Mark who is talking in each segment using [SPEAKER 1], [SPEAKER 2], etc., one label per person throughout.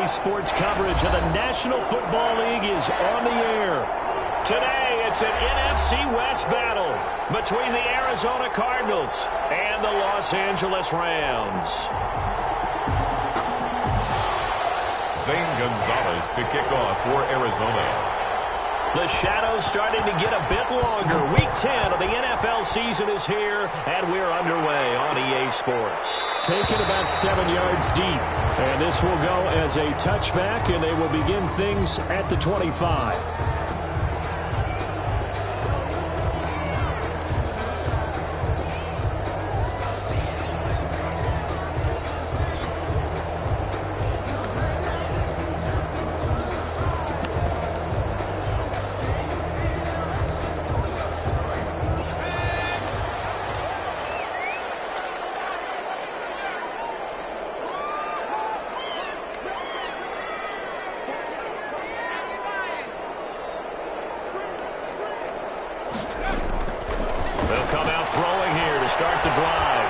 [SPEAKER 1] Sports coverage of the National Football League is on the air. Today, it's an NFC West battle between the Arizona Cardinals and the Los Angeles Rams.
[SPEAKER 2] Zane Gonzalez to kick off for Arizona.
[SPEAKER 1] The shadow's starting to get a bit longer. Week 10 of the NFL season is here, and we're underway on EA Sports.
[SPEAKER 3] Taken about 7 yards deep, and this will go as a touchback, and they will begin things at the 25.
[SPEAKER 1] They'll come out throwing here to start the drive.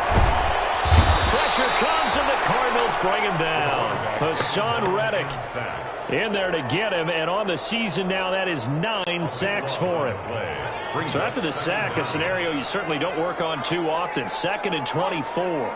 [SPEAKER 1] Pressure comes, and the Cardinals bring him down. Hassan Reddick in there to get him, and on the season now, that is 9 sacks for him. So after the sack, a scenario you certainly don't work on too often. 2nd and 24.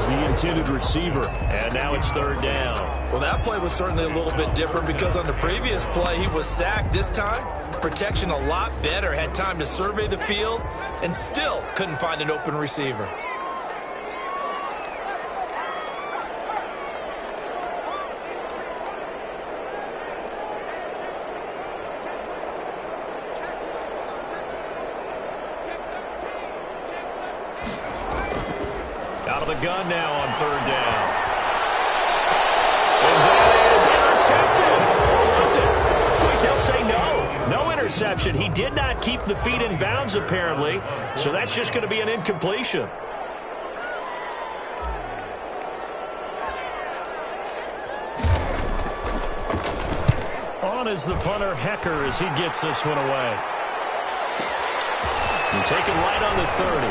[SPEAKER 1] The intended receiver, and now it's 3rd down.
[SPEAKER 4] Well, that play was certainly a little bit different because on the previous play he was sacked. This time, protection a lot better, had time to survey the field, and still couldn't find an open receiver.
[SPEAKER 1] Out of the gun now on 3rd down. And that is intercepted. Or was it? Wait, they'll say no. No interception. He did not keep the feet in bounds, apparently. So that's just going to be an incompletion. On is the punter, Hecker, as he gets this one away. And taken right on the 30.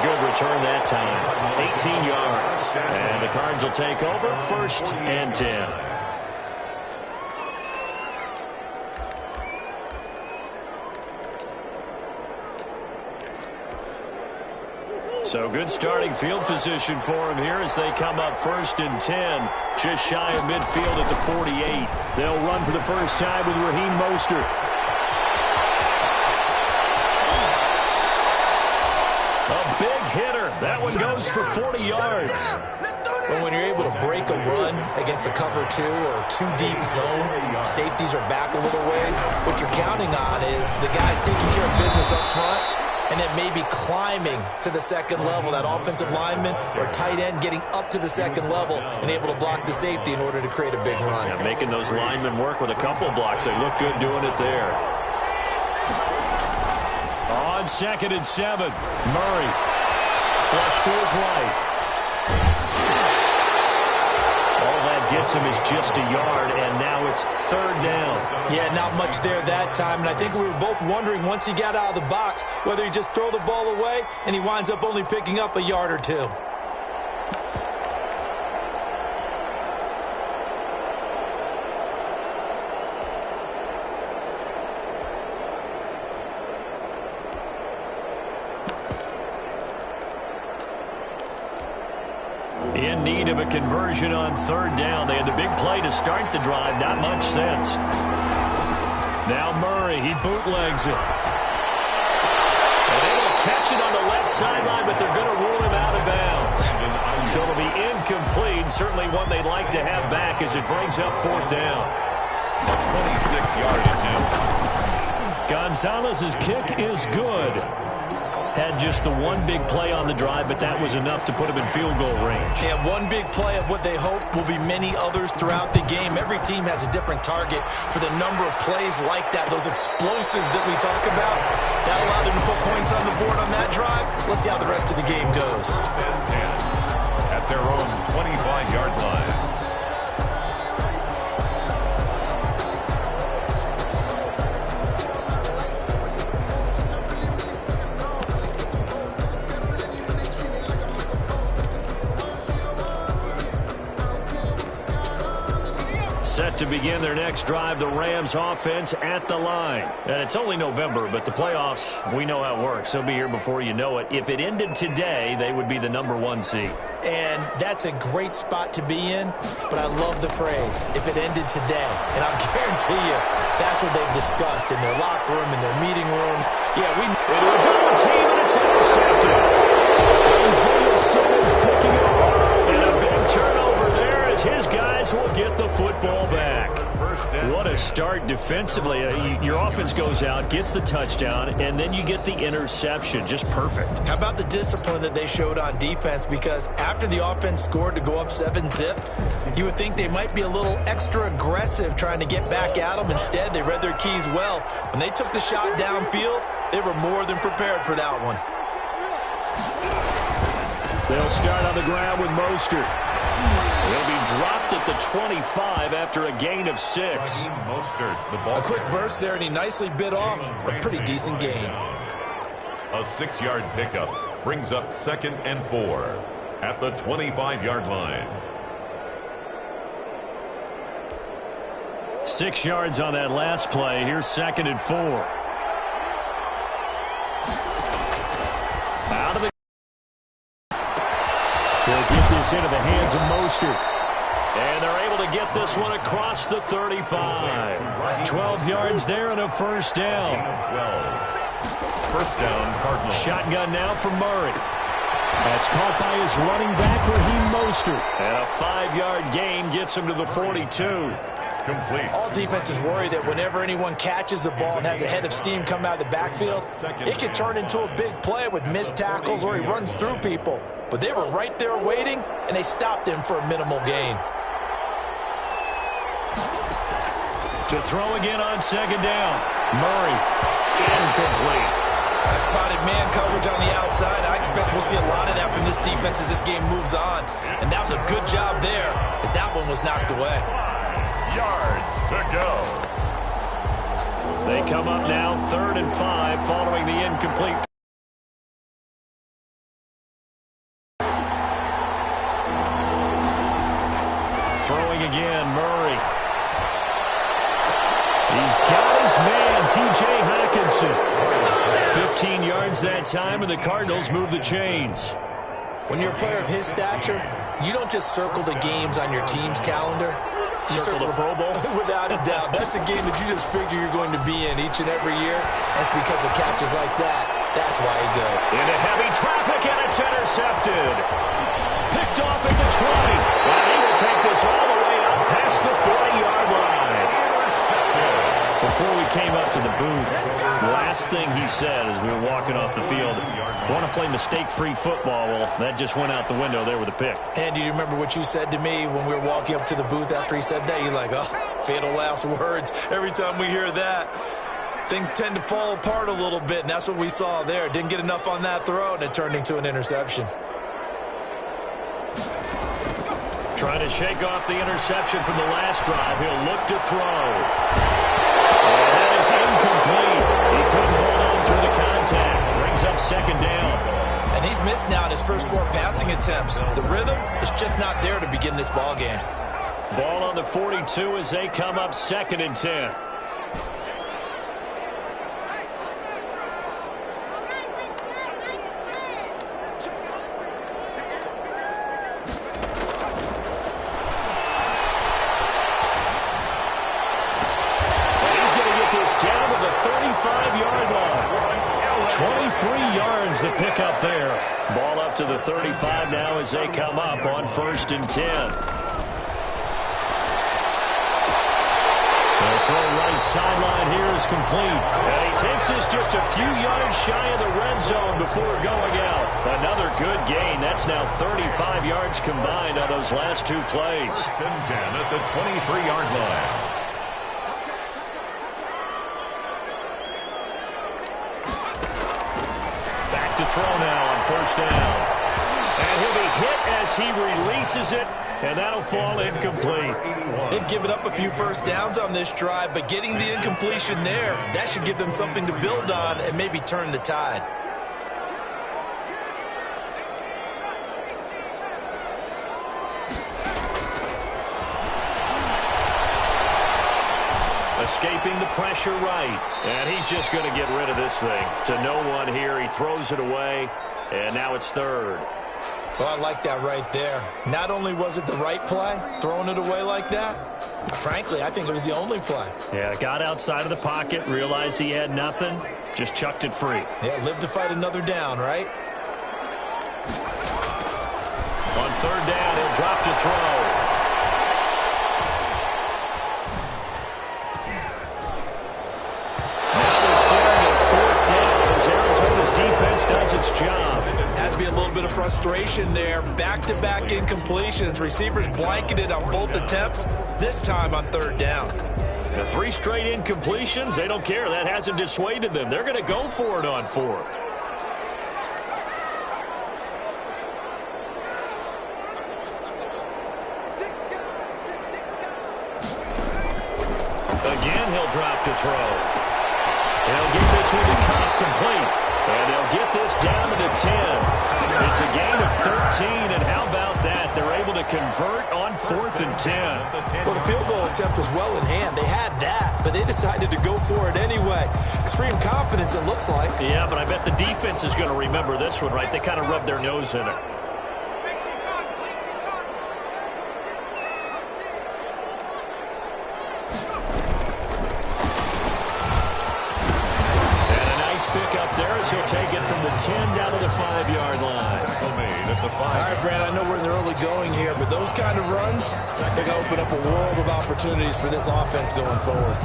[SPEAKER 1] Good return that time. 18 yards. And the Cards will take over 1st and 10. So good starting field position for him here as they come up 1st and 10. Just shy of midfield at the 48. They'll run for the first time with Raheem Mostert. That one goes for 40 yards.
[SPEAKER 4] But when you're able to break a run against a cover 2 or 2 deep zone, safeties are back a little ways. What you're counting on is the guys taking care of business up front and then maybe climbing to the 2nd level. That offensive lineman or tight end getting up to the 2nd level and able to block the safety in order to create a big run.
[SPEAKER 1] Yeah, making those linemen work with a couple of blocks. They look good doing it there. On 2nd and 7, Murray. Flush to his right. All that gets him is just a yard, and now it's 3rd down.
[SPEAKER 4] Yeah, not much there that time, and I think we were both wondering once he got out of the box whether he just throw the ball away and he winds up only picking up a yard or 2.
[SPEAKER 1] In need of a conversion on 3rd down. They had the big play to start the drive. Not much sense. Now Murray, he bootlegs it. And able to catch it on the left sideline, but they're going to rule him out of bounds. So it'll be incomplete. Certainly one they'd like to have back as it brings up 4th down.
[SPEAKER 2] 26-yard attempt.
[SPEAKER 1] Gonzalez's kick is good. Had just the one big play on the drive, but that was enough to put him in field goal range.
[SPEAKER 4] Yeah, one big play of what they hope will be many others throughout the game. Every team has a different target for the number of plays like that, those explosives that we talk about. That allows points on the board on that drive. Let's see how the rest of the game goes.
[SPEAKER 2] First and 10 at their own 25-yard line.
[SPEAKER 3] Set to begin their next drive, the Rams offense at the line.
[SPEAKER 1] And it's only November, but the playoffs, we know how it works. They'll be here before you know it. If it ended today, they would be the #1 seed.
[SPEAKER 4] And that's a great spot to be in, but I love the phrase, if it ended today. And I'll guarantee you, that's what they've discussed in their locker room, in their meeting rooms. Yeah, we
[SPEAKER 3] into a double team, and it's intercepted. Isaiah Simmons picking it off.
[SPEAKER 1] And a big turnover there as his guys will get the football back. What a start defensively. Your offense goes out, gets the touchdown, and then you get the interception. Just perfect.
[SPEAKER 4] How about the discipline that they showed on defense? Because after the offense scored to go up 7-zip, you would think they might be a little extra aggressive trying to get back at them. Instead, they read their keys well. When they took the shot downfield, they were more than prepared for that one.
[SPEAKER 3] They'll start on the ground with Mostert.
[SPEAKER 1] He'll be dropped at the 25 after a gain of 6.
[SPEAKER 2] Mostert, the ball.
[SPEAKER 4] A quick burst there, and he nicely bit off a pretty decent gain.
[SPEAKER 2] A 6-yard pickup brings up 2nd and 4 at the 25-yard line.
[SPEAKER 1] 6 yards on that last play. Here's 2nd and 4. Out of the...
[SPEAKER 3] They'll get this into the hands of Mostert.
[SPEAKER 1] And they're able to get this one across the 35. 12 yards there and a first down.
[SPEAKER 2] 12. First down, Cardinals.
[SPEAKER 1] Shotgun now for Murray.
[SPEAKER 3] That's caught by his running back, Raheem Mostert.
[SPEAKER 1] And a 5-yard gain gets him to the 42.
[SPEAKER 2] Complete.
[SPEAKER 4] All defenses worry that whenever anyone catches the ball and has a head of steam come out of the backfield, it can turn into a big play with missed tackles or he runs through people. But they were right there waiting, and they stopped him for a minimal gain.
[SPEAKER 1] To throw again on 2nd down. Murray, incomplete.
[SPEAKER 4] I spotted man coverage on the outside. I expect we'll see a lot of that from this defense as this game moves on. And that was a good job there, as that one was knocked away.
[SPEAKER 2] 5 yards to go.
[SPEAKER 1] They come up now 3rd and 5 following the incomplete. Throwing again, Murray. He's got his man, T.J. Hockenson. 15 yards that time, and the Cardinals move the chains.
[SPEAKER 4] When you're a player of his stature, you don't just circle the games on your team's calendar. You circle the Pro Bowl? Without a doubt. That's a game that you just figure you're going to be in each and every year. That's because of catches like that. That's why you go.
[SPEAKER 1] Into heavy traffic, and it's intercepted. Picked off at the 20. And he will take this all the way out past the 40-yard line. Before we came up to the booth, last thing he said as we were walking off the field, want to play mistake-free football. Well, that just went out the window there with a pick.
[SPEAKER 4] And do you remember what you said to me when we were walking up to the booth after he said that? You're like, oh, fatal last words. Every time we hear that, things tend to fall apart a little bit, and that's what we saw there. Didn't get enough on that throw, and it turned into an interception.
[SPEAKER 1] Trying to shake off the interception from the last drive. He'll look to throw. And that is incomplete. He couldn't hold on through the contact. Brings up 2nd down.
[SPEAKER 4] And he's missed now in his first 4 passing attempts. The rhythm is just not there to begin this ball game.
[SPEAKER 1] Ball on the 42 as they come up 2nd and 10. Down to the 35-yard line. 23 yards the pickup there. Ball up to the 35 now as they come up on 1st and 10. The throw right sideline here is complete. And he takes this just a few yards shy of the red zone before going out. Another good gain. That's now 35 yards combined on those last 2 plays.
[SPEAKER 2] 1st and 10 at the 23-yard line.
[SPEAKER 1] back to throw now on first down. And he'll be hit as he releases it, and that'll fall incomplete.
[SPEAKER 4] They've given up a few first downs on this drive, but getting the incompletion there, that should give them something to build on and maybe turn the tide.
[SPEAKER 1] Escaping the pressure right. And he's just going to get rid of this thing. To no one here. He throws it away. And now it's third.
[SPEAKER 4] Well, I like that right there. Not only was it the right play, throwing it away like that, frankly, I think it was the only play.
[SPEAKER 1] Yeah, got outside of the pocket, realized he had nothing, just chucked it free.
[SPEAKER 4] Yeah, live to fight another down, right?
[SPEAKER 1] On third down, he'll drop to throw. Does its job.
[SPEAKER 4] Has to be a little bit of frustration there. Back-to-back incompletions. Receivers blanketed on both attempts, this time on third down.
[SPEAKER 1] The 3 straight incompletions, they don't care. That hasn't dissuaded them. They're going to go for it on fourth. Again, he'll drop to throw. He'll get this one to Cobb complete. And they'll get this down to the 10. It's a gain of 13, and how about that? They're able to convert on 4th and 10.
[SPEAKER 4] Well, the field goal attempt was well in hand. They had that, but they decided to go for it anyway. Extreme confidence, it looks like.
[SPEAKER 1] Yeah, but I bet the defense is going to remember this one, right? They kind of rubbed their nose in it. Pick up there as he'll take it from the 10 down to the 5-yard line.
[SPEAKER 4] All right, Brad, I know we're in the early going here, but those kind of runs, they're going to open up a world of opportunities for this offense going forward.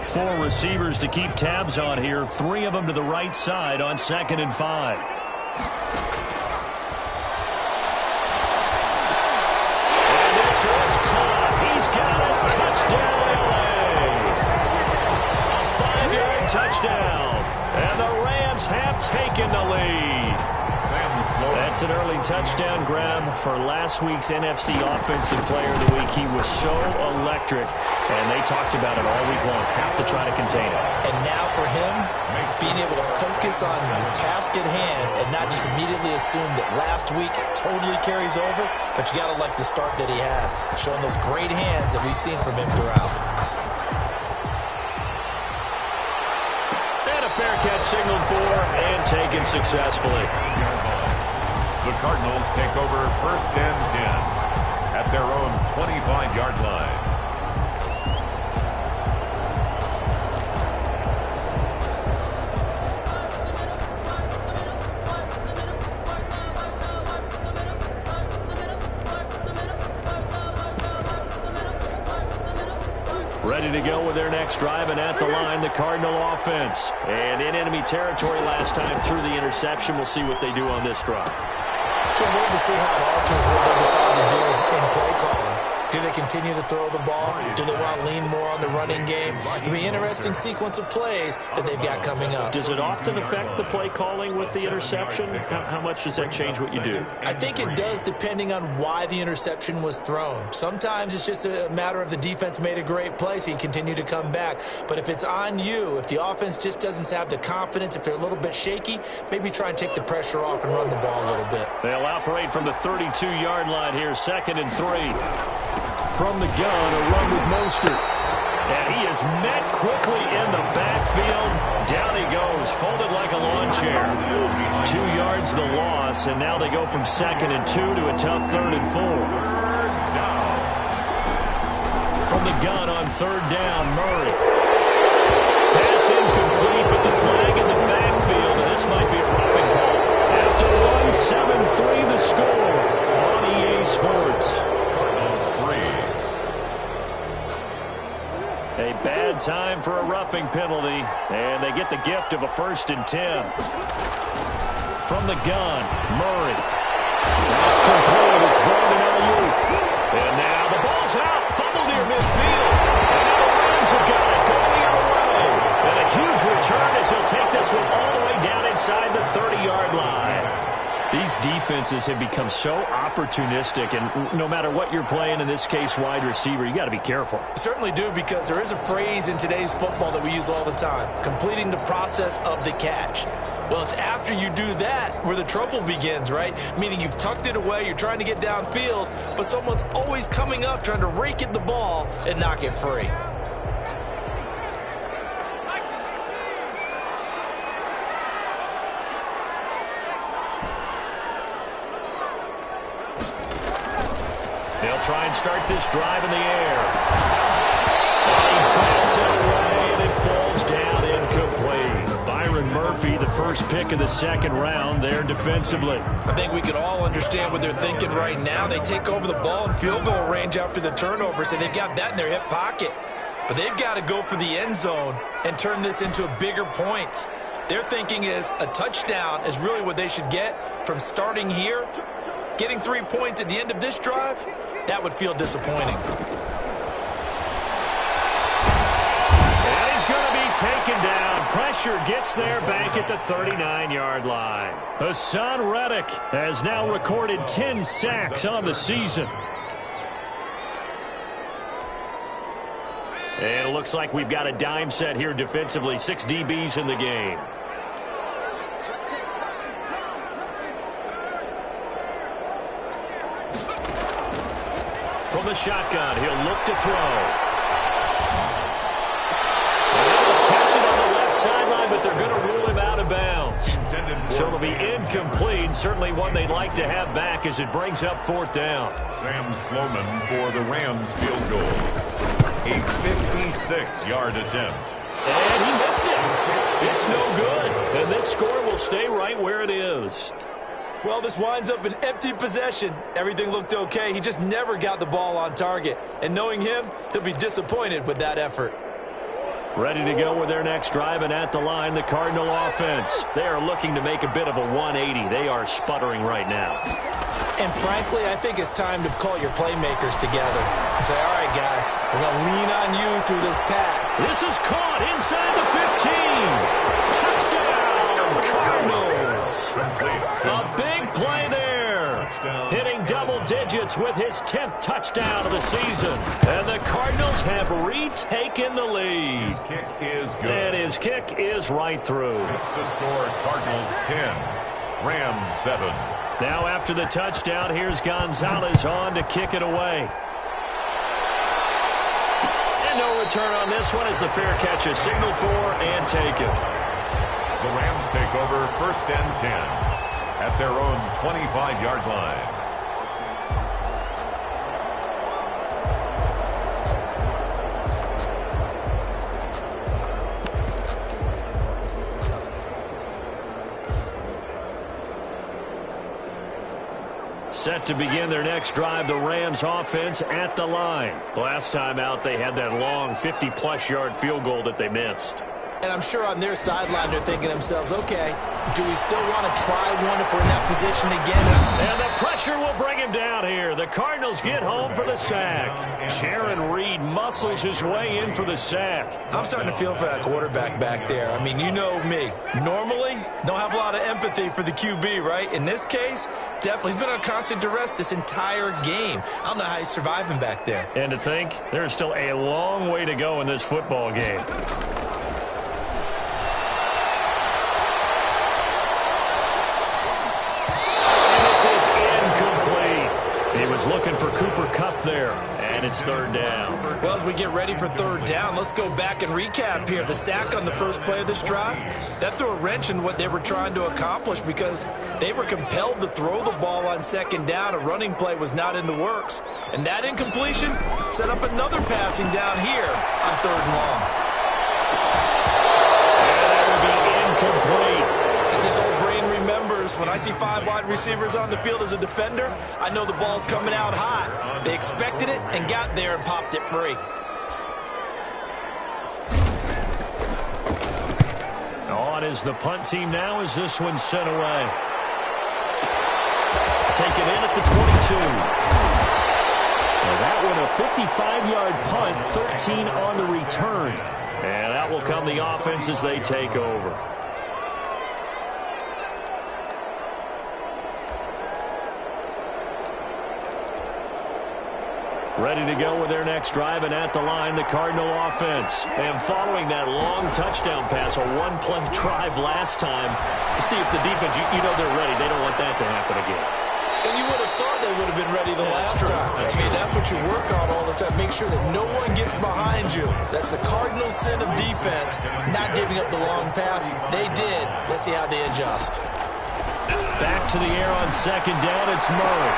[SPEAKER 1] Four receivers to keep tabs on here. 3 of them to the right side on 2nd and 5. He's got it. Touchdown, LA. A 5-yard touchdown. And the Rams have taken the lead. That's an early touchdown grab for last week's NFC Offensive Player of the Week. He was so electric, and they talked about it all week long. Have to try to contain it.
[SPEAKER 4] And now for him, being able to focus on the task at hand and not just immediately assume that last week totally carries over, but you got to like the start that he has, showing those great hands that we've seen from him throughout.
[SPEAKER 1] And a fair catch signaled for and taken successfully.
[SPEAKER 2] The Cardinals take over 1st and 10 at their own 25-yard line.
[SPEAKER 1] Ready to go with their next drive, and at the line, the Cardinal offense. And in enemy territory last time through the interception. We'll see what they do on this drive.
[SPEAKER 4] Can't wait to see how it alters what they decide to do in play calling. Do they continue to throw the ball? Do they want to lean more on the running game? It'll be an interesting sequence of plays that they've got coming up.
[SPEAKER 1] Does it often affect the play calling with the interception? How much does that change what you do?
[SPEAKER 4] I think it does, depending on why the interception was thrown. Sometimes it's just a matter of the defense made a great play, so you continue to come back. But if it's on you, if the offense just doesn't have the confidence, if they're a little bit shaky, maybe try and take the pressure off and run the ball a little bit.
[SPEAKER 1] They'll operate from the 32-yard line here, 2nd and 3. From the gun, a run with Mostert. And he is met quickly in the backfield. Down he goes, folded like a lawn chair. 2 yards the loss, and now they go from 2nd and 2 to a tough 3rd and 4. From the gun on 3rd down, Murray. Pass incomplete, but the flag in the backfield, and this might be a roughing call. After one, 7-3 the score on EA Sports. A bad time for a roughing penalty, and they get the gift of a 1st and 10. From the gun, Murray. That's complete. It's Brandon Ayuk. And now the ball's out. Fumbled here
[SPEAKER 3] midfield. And now the Rams have got it going the other way. And a huge return as he'll take this one all the way down inside the 30-yard line. These defenses have become so opportunistic, and no matter what you're playing, in this case wide receiver, you got to be careful.
[SPEAKER 4] You certainly do, because there is a phrase in today's football that we use all the time: completing the process of the catch. Well, it's after you do that where the trouble begins, right? Meaning you've tucked it away, you're trying to get downfield, but someone's always coming up trying to rake at the ball and knock it free.
[SPEAKER 3] They'll try and start this drive in the air. And he bats it away, and it falls down incomplete. Byron Murphy, the first pick of the second round there defensively.
[SPEAKER 4] I think we can all understand what they're thinking right now. They take over the ball in field goal range after the turnover, so they've got that in their hip pocket. But they've got to go for the end zone and turn this into a bigger points. Their thinking is a touchdown is really what they should get from starting here. Getting 3 points at the end of this drive, that would feel disappointing.
[SPEAKER 3] And he's going to be taken down. Pressure gets there back at the 39-yard line. Hassan Reddick has now recorded 10 sacks on the season. And it looks like we've got a dime set here defensively. 6 DBs in the game. From the shotgun, he'll look to throw. And they'll catch it on the left sideline, but they're going to rule him out of bounds. So it'll be incomplete. Certainly one they'd like to have back as it brings up 4th down.
[SPEAKER 2] Sam Sloman for the Rams field goal. A 56-yard attempt.
[SPEAKER 3] And he missed it. It's no good. And this score will stay right where it is.
[SPEAKER 4] Well, this winds up an empty possession. Everything looked okay. He just never got the ball on target. And knowing him, he'll be disappointed with that effort.
[SPEAKER 3] Ready to go with their next drive, and at the line, the Cardinal offense. They are looking to make a bit of a 180. They are sputtering right now.
[SPEAKER 4] And frankly, I think it's time to call your playmakers together and say, all right, guys, we're going to lean on you through this pack.
[SPEAKER 3] This is caught inside the 15. Touchdown, Cardinals. A big play there. Hitting double digits with his 10th touchdown of the season. And the Cardinals have retaken the lead.
[SPEAKER 2] His kick is good.
[SPEAKER 3] And his kick is right through.
[SPEAKER 2] It's the score: Cardinals 10, Rams 7.
[SPEAKER 3] Now after the touchdown, here's Gonzalez on to kick it away. And no return on this one as the fair catch is signaled for and taken.
[SPEAKER 2] The Rams take over 1st and 10 at their own 25-yard line.
[SPEAKER 3] Set to begin their next drive, the Rams offense at the line. Last time out, they had that long 50-plus yard field goal that they missed.
[SPEAKER 4] And I'm sure on their sideline they're thinking to themselves, okay, do we still want to try one if we're in that position again?
[SPEAKER 3] And the pressure will bring him down here. The Cardinals get home for the sack. Jaron Reed muscles his way in for the sack.
[SPEAKER 4] I'm starting to feel for that quarterback back there. I mean, you know me. Normally, don't have a lot of empathy for the QB, right? In this case, definitely. He's been on constant duress this entire game. I don't know how he's surviving back there.
[SPEAKER 3] And to think, there's still a long way to go in this football game. He was looking for Cooper Kupp there, and it's 3rd down.
[SPEAKER 4] Well, as we get ready for 3rd down, let's go back and recap here. The sack on the first play of this drive, that threw a wrench in what they were trying to accomplish because they were compelled to throw the ball on 2nd down. A running play was not in the works. And that incompletion set up another passing down here on 3rd and long.
[SPEAKER 3] And that will be incomplete.
[SPEAKER 4] As this old brain remembers, when I see 5 wide receivers on the field as a defender, I know the ball's coming out hot. They expected it and got there and popped it free.
[SPEAKER 3] On is the punt team now as this one's sent away. Taken in at the 22. Well, that one a 55-yard punt, 13 on the return. And that will come the offense as they take over. Ready to go with their next drive, and at the line, the Cardinal offense. And following that long touchdown pass, a one-play drive last time, see if the defense, you know they're ready. They don't want that to happen again.
[SPEAKER 4] And you would have thought they would have been ready the last time. That's what you work on all the time. Make sure that no one gets behind you. That's the cardinal sin of defense, not giving up the long pass. They did. Let's see how they adjust.
[SPEAKER 3] Back to the air on second down. It's Murray.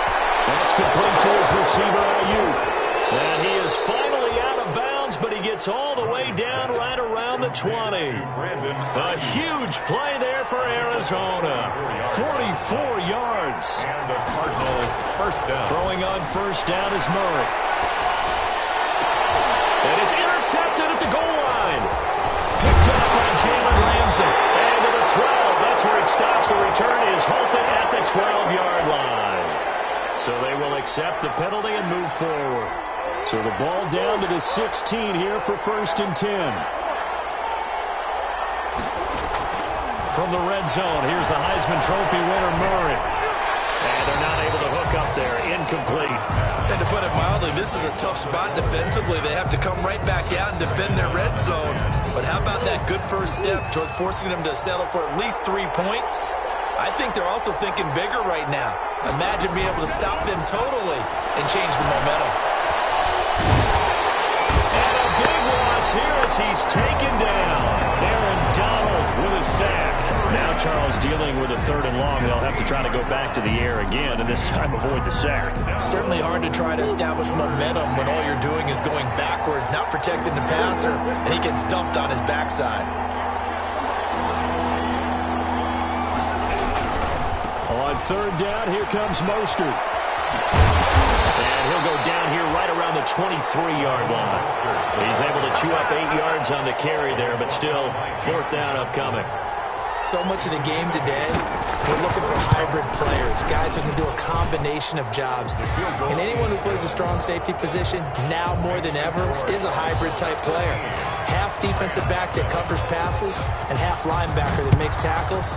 [SPEAKER 3] That's complete to his receiver, Ayuk. And he is finally out of bounds, but he gets all the way down right around the 20. A huge play there for Arizona. 44 yards.
[SPEAKER 2] And the Cardinals first down.
[SPEAKER 3] Throwing on first down is Murray. And it's intercepted at the goal line. Picked up by Jalen Ramsey. And to the 12. That's where it stops. The return is halted at the 12-yard line. So they will accept the penalty and move forward. So the ball down to the 16 here for 1st and 10. From the red zone, here's the Heisman Trophy winner, Murray. And they're not able to hook up there. Incomplete.
[SPEAKER 4] And to put it mildly, this is a tough spot defensively. They have to come right back out and defend their red zone. But how about that good first step towards forcing them to settle for at least 3 points? I think they're also thinking bigger right now. Imagine being able to stop them totally and change the momentum.
[SPEAKER 3] And a big loss here as he's taken down. Aaron Donald with a sack. Now Charles dealing with a 3rd and long. They'll have to try to go back to the air again and this time avoid the sack.
[SPEAKER 4] Certainly hard to try to establish momentum when all you're doing is going backwards, not protecting the passer, and he gets dumped on his backside.
[SPEAKER 3] On 3rd down, here comes Mostert. And he'll go down here right around the 23-yard line. He's able to chew up 8 yards on the carry there, but still 4th down upcoming.
[SPEAKER 4] So much of the game today, we're looking for hybrid players, guys who can do a combination of jobs. And anyone who plays a strong safety position, now more than ever, is a hybrid-type player. Half defensive back that covers passes and half linebacker that makes tackles.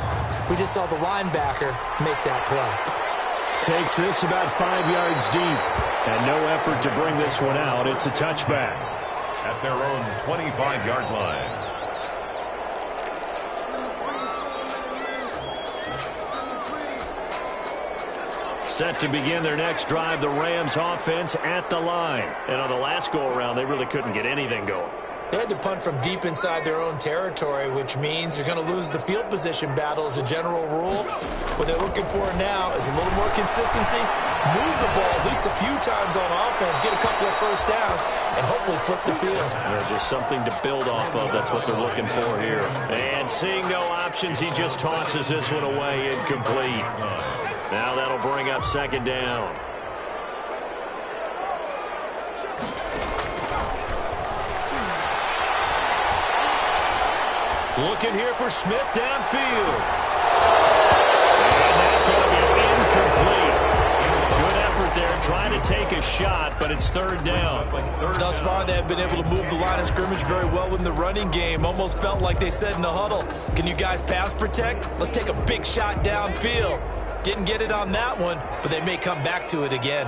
[SPEAKER 4] We just saw the linebacker make that play.
[SPEAKER 3] Takes this about 5 yards deep. And no effort to bring this one out. It's a touchback.
[SPEAKER 2] At their own 25-yard line.
[SPEAKER 3] Set to begin their next drive, the Rams offense at the line. And on the last go-around, they really couldn't get anything going.
[SPEAKER 4] They had to punt from deep inside their own territory, which means you're going to lose the field position battle as a general rule. What they're looking for now is a little more consistency, move the ball at least a few times on offense, get a couple of first downs, and hopefully flip the field.
[SPEAKER 3] Just something to build off of. That's what they're looking for here. And seeing no options, he just tosses this one away, incomplete. Now that'll bring up 2nd down. Looking here for Smith downfield. And that's going to be incomplete. Good effort there trying to take a shot, but it's 3rd down.
[SPEAKER 4] Thus far, they have been able to move the line of scrimmage very well in the running game. Almost felt like they said in the huddle, can you guys pass protect? Let's take a big shot downfield. Didn't get it on that one, but they may come back to it again.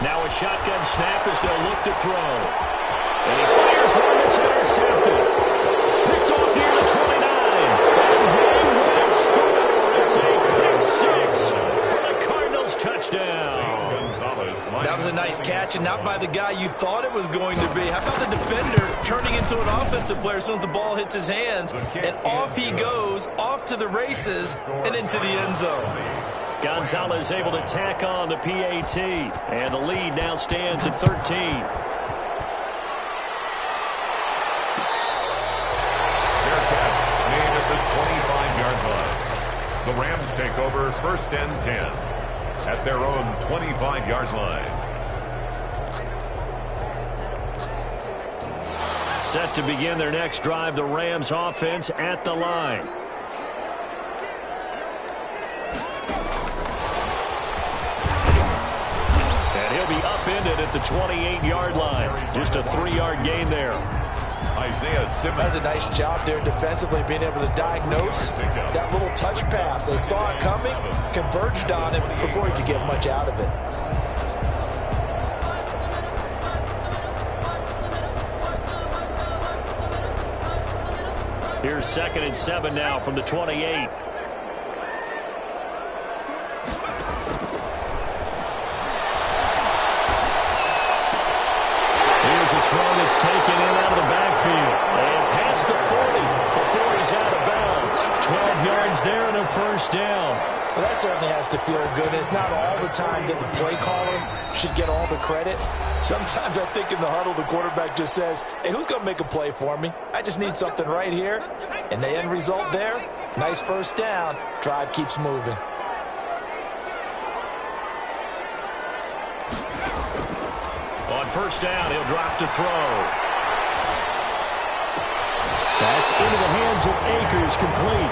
[SPEAKER 3] Now a shotgun snap as they'll look to throw. And he fires one that's intercepted. Picked off near the 29. And they will score. It's a pick 6 for the Cardinals touchdown.
[SPEAKER 4] That was a nice catch, and not by the guy you thought it was going to be. How about the defender turning into an offensive player as soon as the ball hits his hands? And off he goes, off to the races, and into the end zone.
[SPEAKER 3] Gonzalez able to tack on the PAT, and the lead now stands at 13.
[SPEAKER 2] Fair catch made at the 25-yard line. The Rams take over 1st and 10 at their own 25-yard line.
[SPEAKER 3] Set to begin their next drive, the Rams offense at the line.
[SPEAKER 1] the 28-yard line. Just a 3-yard gain there.
[SPEAKER 2] Isaiah Simmons.
[SPEAKER 4] That's a nice job there defensively, being able to diagnose that little touch pass. They saw it coming, converged on it before he could get much out of it.
[SPEAKER 1] Here's 2nd and 7 now from the 28. Here's a throw that's taken in out of the backfield. And past the 40 before he's out of bounds. 12 yards there and a first down.
[SPEAKER 4] Well, that certainly has to feel good. It's not all the time that the play caller should get all the credit. Sometimes I think in the huddle, the quarterback just says, hey, who's going to make a play for me? I just need something right here. And the end result there, nice first down. Drive keeps moving.
[SPEAKER 1] On first down, he'll drop to throw. That's into the hands of Akers, complete.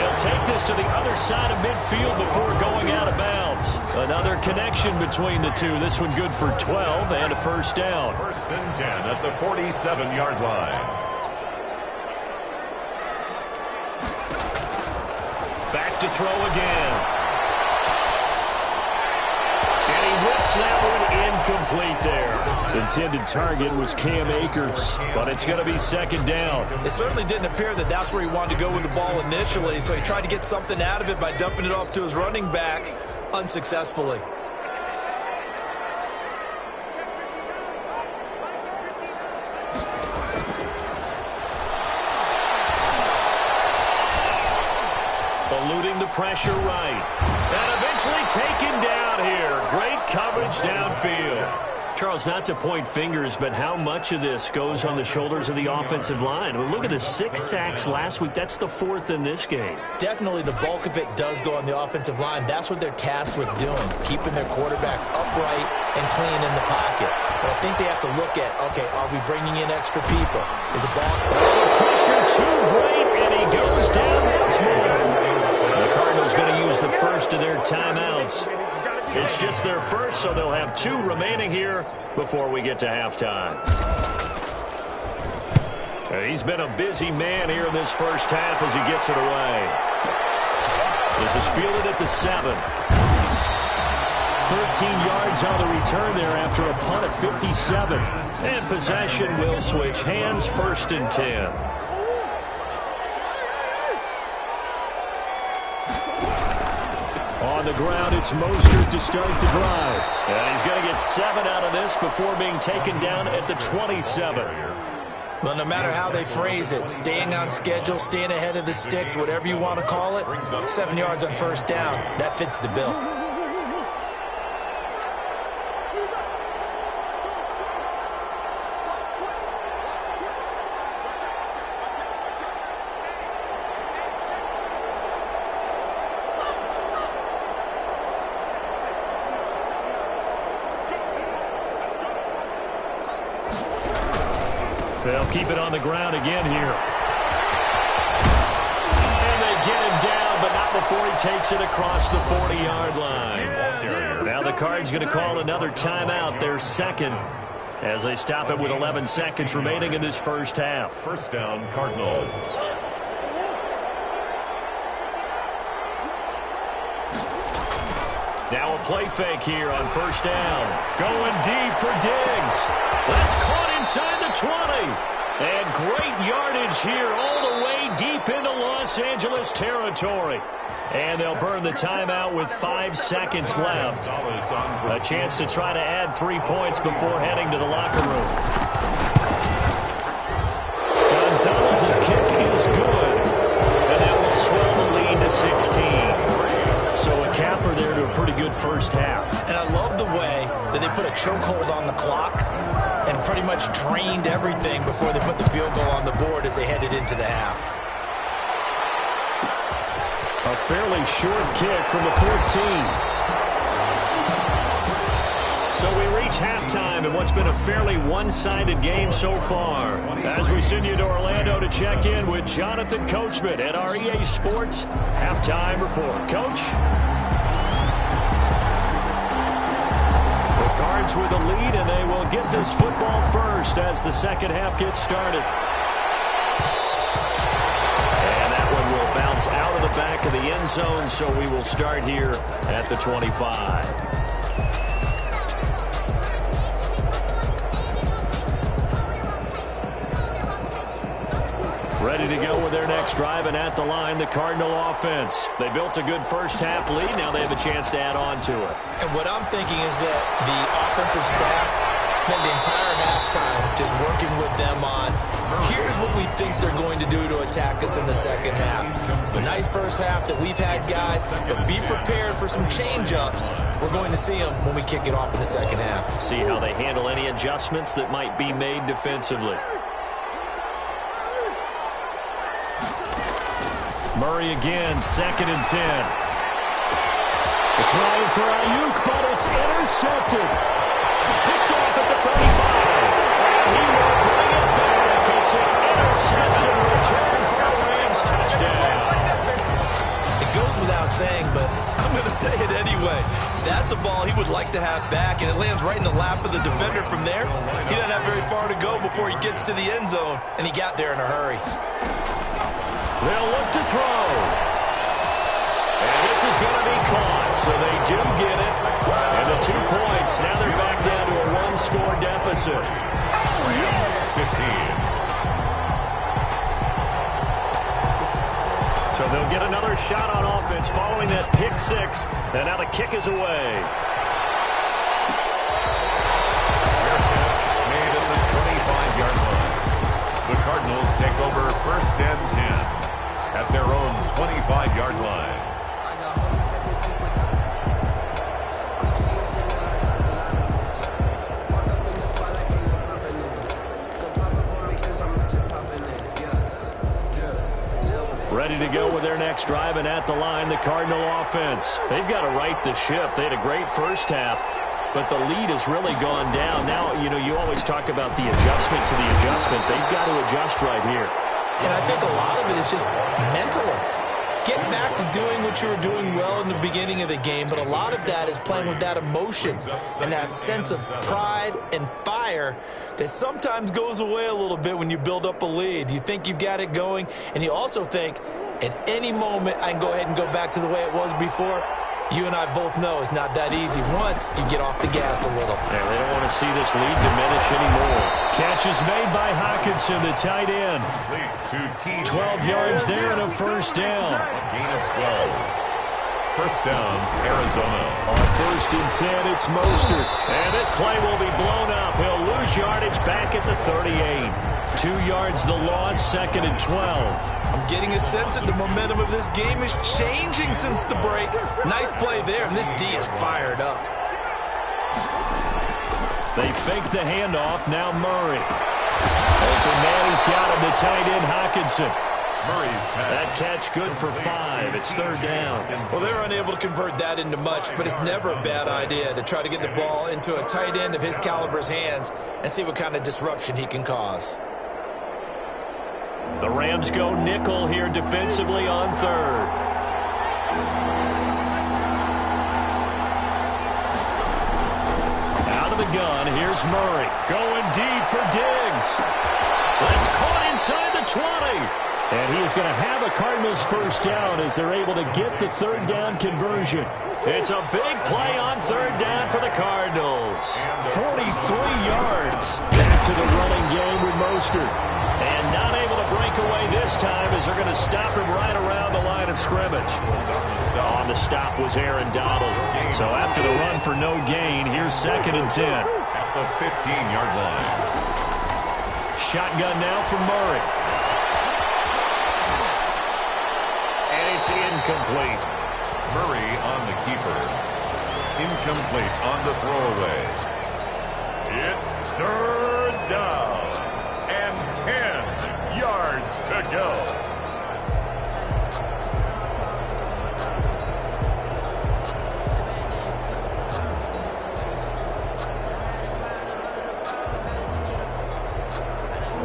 [SPEAKER 1] He'll take this to the other side of midfield before going out of bounds. Another connection between the two. This one good for 12 and a first down.
[SPEAKER 2] 1st and 10 at the 47-yard line.
[SPEAKER 1] Back to throw again. And he whips that one incomplete there. Intended target was Cam Akers, but it's going to be 2nd down.
[SPEAKER 4] It certainly didn't appear that that's where he wanted to go with the ball initially, so he tried to get something out of it by dumping it off to his running back unsuccessfully.
[SPEAKER 1] Eluding the pressure right. And eventually taken down here. Great coverage downfield. Charles, not to point fingers, but how much of this goes on the shoulders of the offensive line? I mean, look at the 6 sacks last week. That's the 4th in this game.
[SPEAKER 4] Definitely the bulk of it does go on the offensive line. That's what they're tasked with doing, keeping their quarterback upright and clean in the pocket. But I think they have to look at, okay, are we bringing in extra people? Is the ball...
[SPEAKER 1] Pressure too great, and he goes down once more. The Cardinals going to use the first of their timeouts. It's just their first, so they'll have 2 remaining here before we get to halftime. He's been a busy man here in this first half as he gets it away. This is fielded at the 7. 13 yards on the return there after a punt at 57. And possession will switch hands, 1st and 10. On the ground, it's Mostert to start the drive. And he's going to get 7 out of this before being taken down at the 27.
[SPEAKER 4] Well, no matter how they phrase it, staying on schedule, staying ahead of the sticks, whatever you want to call it, 7 yards on first down, that fits the bill.
[SPEAKER 1] They'll keep it on the ground again here. And they get him down, but not before he takes it across the 40-yard line. Now the Cards going to call another timeout, their 2nd, as they stop it with 11 seconds remaining in this first half.
[SPEAKER 2] First down, Cardinals.
[SPEAKER 1] Now a play fake here on first down. Going deep for Diggs. That's caught inside the 20. And great yardage here all the way deep into Los Angeles territory. And they'll burn the timeout with 5 seconds left. A chance to try to add 3 points before heading to the locker room. Gonzalez's kick is good. And that will swell the lead to 16. So a capper there to a pretty good first half.
[SPEAKER 4] And I love the way that they put a chokehold on the clock and pretty much drained everything before they put the field goal on the board as they headed into the half.
[SPEAKER 1] A fairly short kick from the 14. So we reach halftime in what's been a fairly one-sided game so far. As we send you to Orlando to check in with Jonathan Coachman at our EA Sports Halftime Report. Coach? The Cards Cards with a lead, and they will get this football first as the second half gets started. And that one will bounce out of the back of the end zone, so we will start here at the 25. Ready to go with their next drive, and at the line, the Cardinal offense. They built a good first-half lead. Now they have a chance to add on to it.
[SPEAKER 4] And what I'm thinking is that the offensive staff spend the entire halftime just working with them on, here's what we think they're going to do to attack us in the second half. A nice first half that we've had, guys, but be prepared for some change-ups. We're going to see them when we kick it off in the second half.
[SPEAKER 1] See how they handle any adjustments that might be made defensively. Murray again, 2nd and 10. It's running for Ayuk, but it's intercepted. Picked off at the 35. He will bring it back. It's an interception return for a Rams touchdown.
[SPEAKER 4] It goes without saying, but I'm going to say it anyway. That's a ball he would like to have back, and it lands right in the lap of the defender from there. He doesn't have very far to go before he gets to the end zone, and he got there in a hurry.
[SPEAKER 1] They'll look to throw. And this is going to be caught, so they do get it. And the 2 points, now they're back down to a 1-score deficit.
[SPEAKER 2] Rams 15.
[SPEAKER 1] So they'll get another shot on offense following that pick 6. And now the kick is away.
[SPEAKER 2] Made at the 25-yard line. The Cardinals take over 1st and 10. At their own 25-yard line.
[SPEAKER 1] Ready to go with their next drive, and at the line, the Cardinal offense. They've got to right the ship. They had a great first half, but the lead has really gone down. Now, you always talk about the adjustment to the adjustment. They've got to adjust right here.
[SPEAKER 4] And I think a lot of it is just mentally. Get back to doing what you were doing well in the beginning of the game, but a lot of that is playing with that emotion and that sense of pride and fire that sometimes goes away a little bit when you build up a lead. You think you've got it going, and you also think, at any moment, I can go ahead and go back to the way it was before. You and I both know it's not that easy once you get off the gas a little.
[SPEAKER 1] Yeah, they don't want to see this lead diminish anymore. Catch is made by Hockenson, the tight end. 12 yards there and a first down.
[SPEAKER 2] Gain of 12. First down, Arizona.
[SPEAKER 1] On 1st and 10, it's Mostert. And this play will be blown up. He'll lose yardage back at the 38. 2 yards the loss, 2nd and 12.
[SPEAKER 4] I'm getting a sense that the momentum of this game is changing since the break. Nice play there, and this D is fired up.
[SPEAKER 1] They fake the handoff, now Murray. Open man, he's got him, the tight end Hockenson.
[SPEAKER 2] Murray's pass.
[SPEAKER 1] That catch good for 5. It's 3rd down.
[SPEAKER 4] Well, they're unable to convert that into much, but it's never a bad idea to try to get the ball into a tight end of his caliber's hands and see what kind of disruption he can cause.
[SPEAKER 1] The Rams go nickel here defensively on 3rd. Out of the gun, here's Murray. Going deep for Diggs. That's caught inside the 20. And he is going to have a Cardinals first down as they're able to get the 3rd down conversion. It's a big play on 3rd down for the Cardinals. 43 yards. Back to the running game with Mostert. And not able to break away this time as they're going to stop him right around the line of scrimmage. On the stop was Aaron Donald. So after the run for no gain, here's 2nd and 10.
[SPEAKER 2] At the 15-yard line.
[SPEAKER 1] Shotgun now for Murray. And it's incomplete.
[SPEAKER 2] Murray on the keeper. Incomplete on the throwaway. It's 3rd down. And 10 yards to go.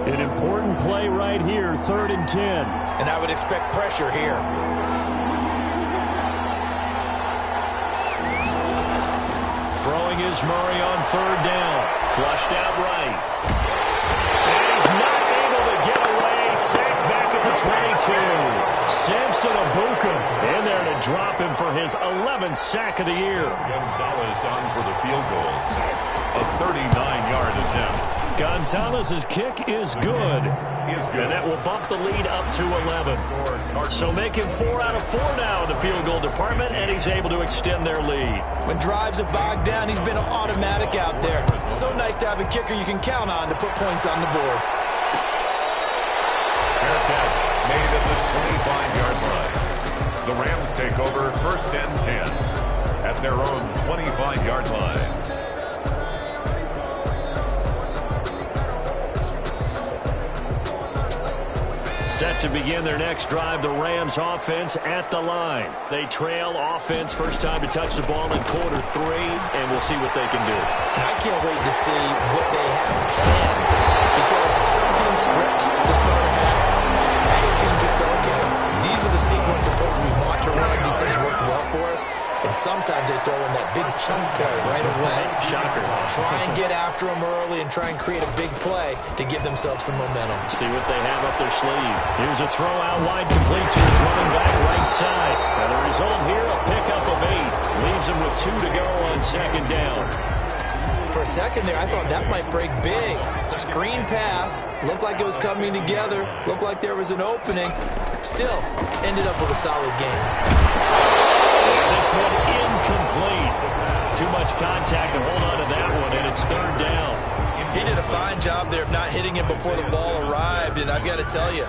[SPEAKER 1] An important play right here, 3rd and 10.
[SPEAKER 4] And I would expect pressure here.
[SPEAKER 1] Throwing is Murray on third down. Flushed out right. And he's not able to get away. Sacked back at the 22. Samson Abuka in there to drop him for his 11th sack of the year.
[SPEAKER 2] Gonzalez on for the field goal. A 39-yard attempt.
[SPEAKER 1] Gonzalez's kick is good. And that will bump the lead up to 11. So making 4 out of 4 now in the field goal department, and he's able to extend their lead.
[SPEAKER 4] When drives are bogged down, he's been an automatic out there. So nice to have a kicker you can count on to put points on the board.
[SPEAKER 2] Fair catch made at the 25-yard line. The Rams take over first and 10 at their own 25-yard line.
[SPEAKER 1] Set to begin their next drive, the Rams offense at the line. They trail offense, first time to touch the ball in quarter 3, and we'll see what they can do.
[SPEAKER 4] And I can't wait to see what they have planned, because some teams script to start a half. Other teams just go, okay, these are the sequence of plays we want to run. These things worked well for us. And sometimes they throw in that big chunk play right away.
[SPEAKER 1] Shocker.
[SPEAKER 4] Try and get after them early and try and create a big play to give themselves some momentum.
[SPEAKER 1] See what they have up their sleeve. Here's a throw out wide, complete to his running back right side. And the result here, a pickup of 8. Leaves him with 2 to go on second down.
[SPEAKER 4] For a second there, I thought that might break big. Screen pass. Looked like it was coming together. Looked like there was an opening. Still, ended up with a solid game.
[SPEAKER 1] This one incomplete. Too much contact to hold on to that one, and it's third down.
[SPEAKER 4] He did a fine job there of not hitting him before the ball arrived, and I've got to tell you,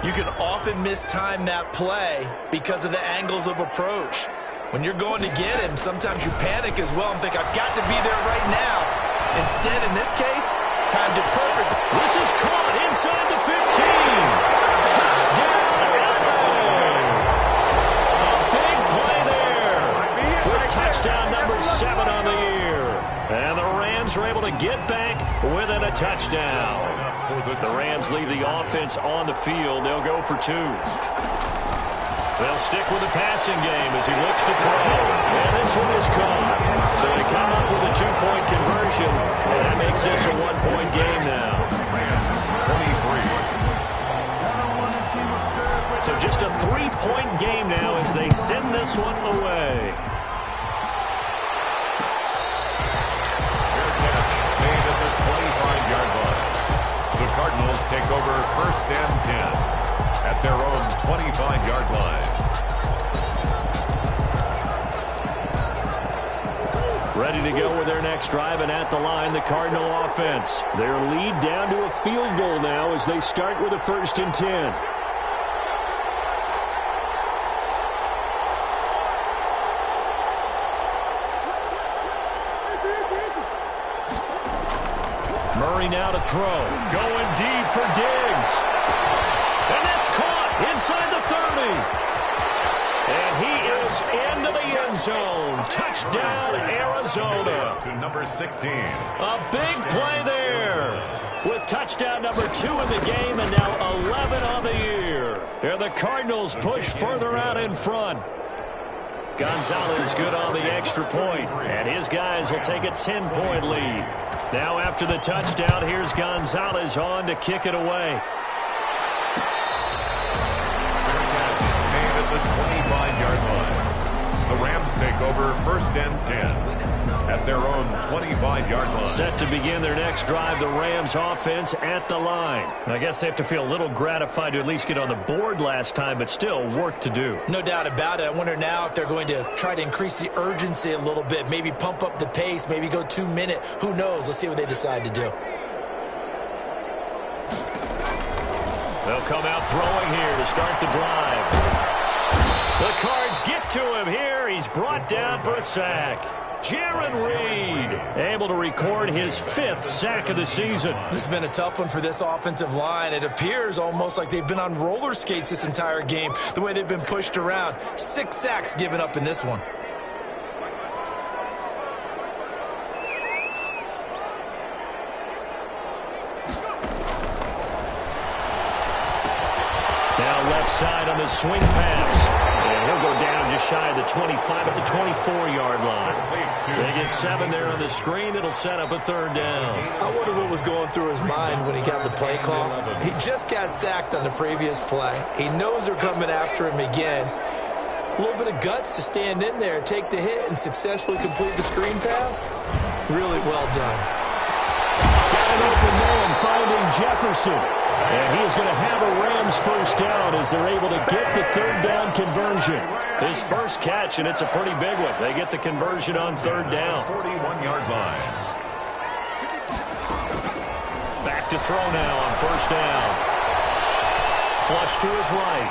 [SPEAKER 4] you can often mistime that play because of the angles of approach. When you're going to get him, sometimes you panic as well and think, I've got to be there right now. Instead, in this case, timed it perfect.
[SPEAKER 1] This is caught inside the 15. Touchdown, touchdown number 7 on the year. And the Rams are able to get back within a touchdown. The Rams leave the offense on the field. They'll go for 2. They'll stick with the passing game as he looks to throw. And this one is caught. So they come up with a 2-point conversion. And that makes this a 1-point game now. 23. So just a 3-point game now as they send this one away.
[SPEAKER 2] The Cardinals take over first and 10 at their own 25-yard line.
[SPEAKER 1] Ready to go with their next drive, and at the line, the Cardinal offense. Their lead down to a field goal now as they start with a first and 10. Murray now to throw. Going deep for Diggs. And that's caught inside the 30. And he is into the end zone. Touchdown, Arizona.
[SPEAKER 2] To number 16.
[SPEAKER 1] A big play there. With touchdown number 2 in the game and now 11 on the year. And the Cardinals push further out in front. Gonzalez good on the extra point. And his guys will take a 10-point lead. Now after the touchdown, here's Gonzalez on to kick it away.
[SPEAKER 2] Made at the 25-yard line. The Rams take over first and 10 at their own 25-yard line.
[SPEAKER 1] Set to begin their next drive, the Rams offense at the line. I guess they have to feel a little gratified to at least get on the board last time, but still work to do.
[SPEAKER 4] No doubt about it. I wonder now if they're going to try to increase the urgency a little bit, maybe pump up the pace, maybe go 2-minute. Who knows? Let's see what they decide to do.
[SPEAKER 1] They'll come out throwing here to start the drive. The Cards get to him here. He's brought down for a sack. Jaron Reed able to record his 5th sack of the season.
[SPEAKER 4] This has been a tough one for this offensive line. It appears almost like they've been on roller skates this entire game, the way they've been pushed around. 6 sacks given up in this one.
[SPEAKER 1] Now left side on the swing pass. And he'll go down just just shy of the 25 at the 24-yard line. They get 7 there on the screen. It'll set up a 3rd down.
[SPEAKER 4] I wonder what was going through his mind when he got the play call. He just got sacked on the previous play. He knows they're coming after him again. A little bit of guts to stand in there, take the hit, and successfully complete the screen pass. Really well done.
[SPEAKER 1] Got an open man finding Jefferson. And he is going to have a Rams 1st down as they're able to get the 3rd down conversion. His first catch, and it's a pretty big one. They get the conversion on 3rd down.
[SPEAKER 2] 41-yard line.
[SPEAKER 1] Back to throw now on 1st down. Flush to his right.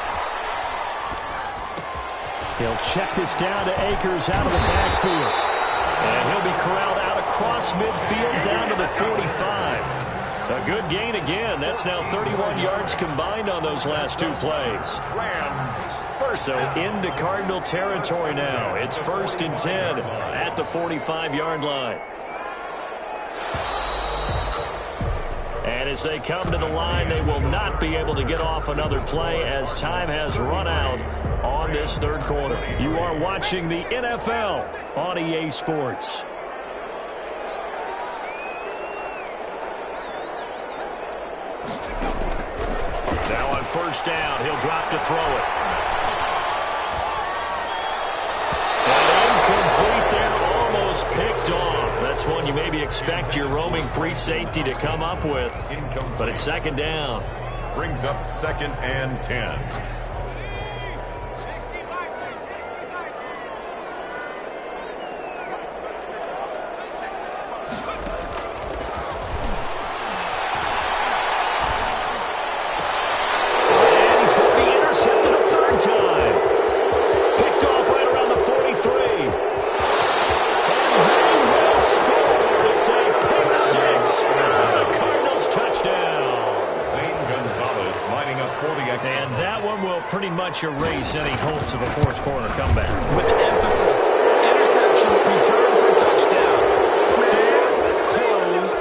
[SPEAKER 1] He'll check this down to Akers out of the backfield. And he'll be corralled out across midfield down to the 45. A good gain again. That's now 31 yards combined on those last 2 plays. So into Cardinal territory now. It's 1st and 10 at the 45-yard line. And as they come to the line, they will not be able to get off another play as time has run out on this 3rd quarter. You are watching the NFL on EA Sports. Now on 1st down, he'll drop to throw it. And incomplete there, almost picked off. That's one you maybe expect your roaming free safety to come up with. But it's 2nd down.
[SPEAKER 2] Brings up 2nd and 10.
[SPEAKER 1] Pretty much erase any hopes of a 4th quarter comeback.
[SPEAKER 4] With emphasis, interception, return for touchdown. Door closed,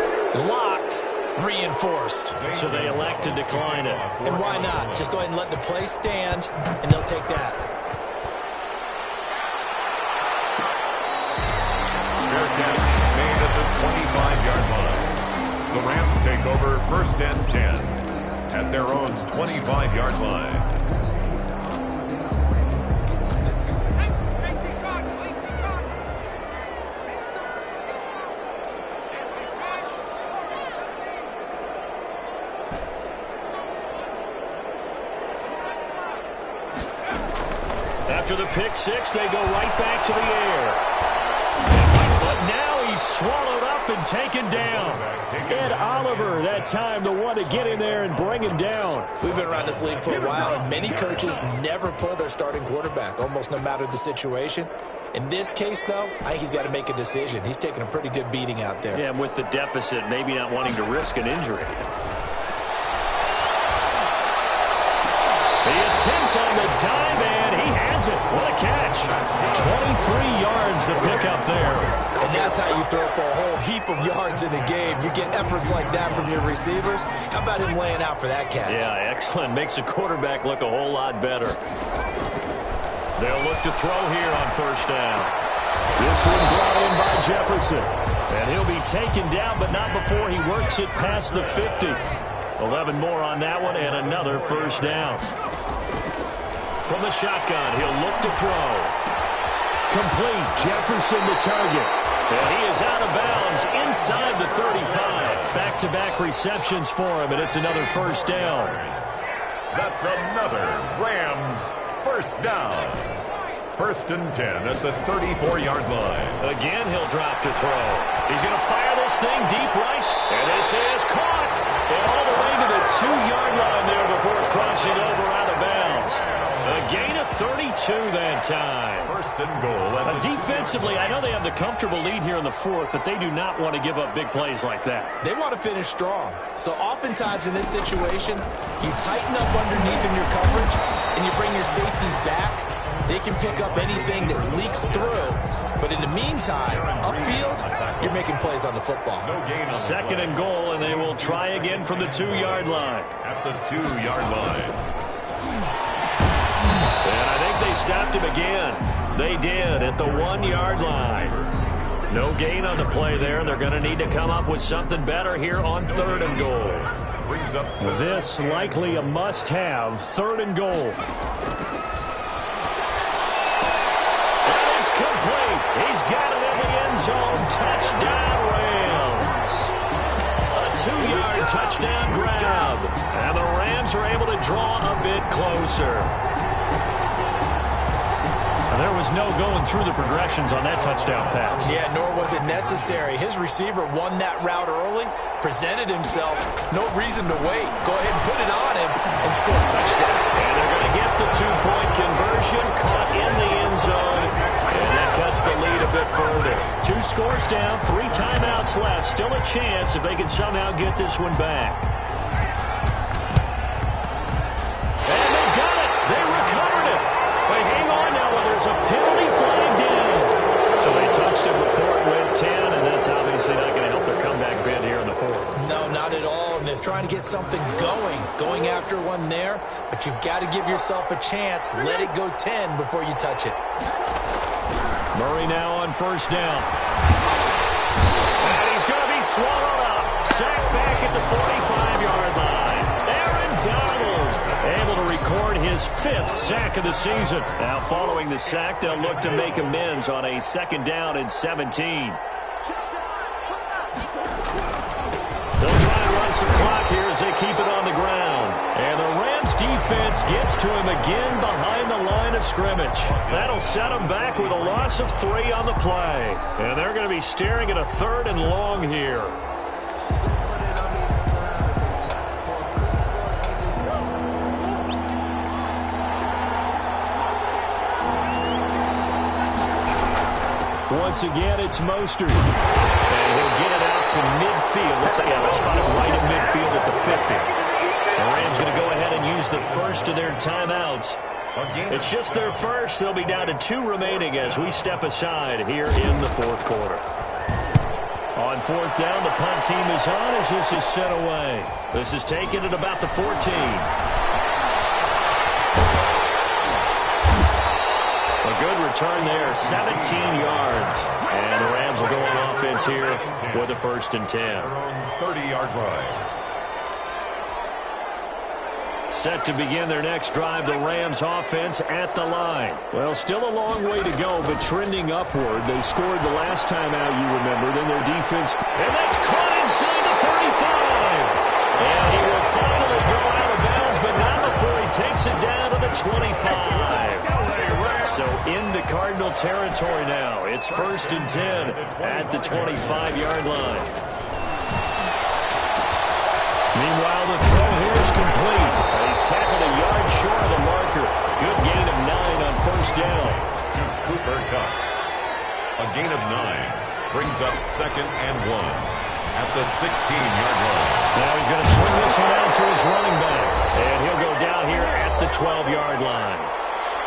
[SPEAKER 4] locked, reinforced.
[SPEAKER 1] So they elect to decline it.
[SPEAKER 4] And why not? Just go ahead and let the play stand, and they'll take that.
[SPEAKER 2] Fair catch made at the 25-yard line. The Rams take over 1st and 10 at their own 25-yard line.
[SPEAKER 1] After the pick 6, they go right back to the air. But now he's swallowed up and taken down. Ed Oliver, that time, the one to get in there and bring him down.
[SPEAKER 4] We've been around this league for a while, and many coaches never pull their starting quarterback, almost no matter the situation. In this case, though, I think he's got to make a decision. He's taking a pretty good beating out there.
[SPEAKER 1] Yeah, and with the deficit, maybe not wanting to risk an injury. The attempt on the dive, and he has it. What a catch. 23 yards to pick up there.
[SPEAKER 4] And that's how you throw for a whole heap of yards in the game. You get efforts like that from your receivers. How about him laying out for that catch?
[SPEAKER 1] Yeah, excellent. Makes the quarterback look a whole lot better. They'll look to throw here on 1st down. This one brought in by Jefferson. And he'll be taken down, but not before he works it past the 50. 11 more on that one, and another 1st down. From the shotgun, he'll look to throw. Complete. Jefferson the target. And he is out of bounds inside the 35. Back-to-back receptions for him, and it's another 1st down.
[SPEAKER 2] That's another Rams 1st down. 1st and 10 at the 34-yard line.
[SPEAKER 1] Again, he'll drop to throw. He's going to fire this thing deep right. And this is caught. And all the way to the 2-yard line there before crossing over out of bounds. A gain of 32 that time.
[SPEAKER 2] 1st and goal.
[SPEAKER 1] Defensively, I know they have the comfortable lead here in the 4th, but they do not want to give up big plays like that.
[SPEAKER 4] They want to finish strong. So oftentimes in this situation, you tighten up underneath in your coverage, and you bring your safeties back. They can pick up anything that leaks through. But in the meantime, upfield, you're making plays on the football.
[SPEAKER 2] No gain on
[SPEAKER 1] 2nd and goal, and they will try again from the 2-yard line.
[SPEAKER 2] At the 2-yard line.
[SPEAKER 1] And I think think they stopped him again. They did at the 1-yard line. No gain on the play there. They're going to need to come up with something better here on 3rd and goal.
[SPEAKER 3] This likely a must-have, 3rd and goal.
[SPEAKER 1] And it's complete. He's got it in the end zone. Touchdown, Rams. A 2-yard touchdown grab. And the Rams are able to draw a bit closer.
[SPEAKER 3] There was no going through the progressions on that touchdown pass.
[SPEAKER 4] Yeah, nor was it necessary. His receiver won that route early, presented himself. No reason to wait. Go ahead and put it on him and score a touchdown.
[SPEAKER 1] And they're going to get the 2-point conversion, caught in the end zone. And that cuts the lead a bit further.
[SPEAKER 3] 2 scores down, 3 timeouts left. Still a chance if they can somehow get this one back.
[SPEAKER 1] And they got it. They recovered it. But hang on now. There's a penalty flag down.
[SPEAKER 3] So they touched it before it went 10, and that's obviously not going to help their comeback bid here in the 4th.
[SPEAKER 4] No, not at all. And they're trying to get something going after one there. But you've got to give yourself a chance. Let it go 10 before you touch it.
[SPEAKER 1] Murray now on 1st down. And he's going to be swallowed up. Sacked back at the 45-yard line. Aaron Donald able to record his 5th sack of the season. Now following the sack, they'll look to make amends on a 2nd down and 17. They'll try and run some clock here as they keep it on the ground. And the Rams defense gets to him again behind the line of scrimmage. That'll set them back with a loss of 3 on the play. And they're going to be staring at a 3rd and long here.
[SPEAKER 3] Once again, it's Mostert. And he'll get it out to midfield. Looks like they'll spot it right at midfield at the 50. The Rams going to go ahead and use the first of their timeouts. It's just their first. They'll be down to 2 remaining as we step aside here in the 4th quarter. On 4th down, the punt team is on as this is sent away. This is taken at about the 14. A good return there, 17 yards. And the Rams will go on offense here with a 1st and 10.
[SPEAKER 2] 30-yard line.
[SPEAKER 3] Set to begin their next drive, the Rams offense at the line. Well, still a long way to go, but trending upward. They scored the last time out, you remember. Then their defense.
[SPEAKER 1] And that's caught inside the 35. And he will finally go out of bounds, but not before he takes it down to the 25. So into Cardinal territory now. It's 1st and 10 at the 25-yard line. Meanwhile, the throw here is complete. He's tackled a yard short of the marker. Good gain of 9 on 1st down.
[SPEAKER 2] To Cooper Kupp. A gain of 9 brings up 2nd and 1 at the 16-yard line.
[SPEAKER 3] Now he's going to swing this one out to his running back. And he'll go down here at the 12-yard line.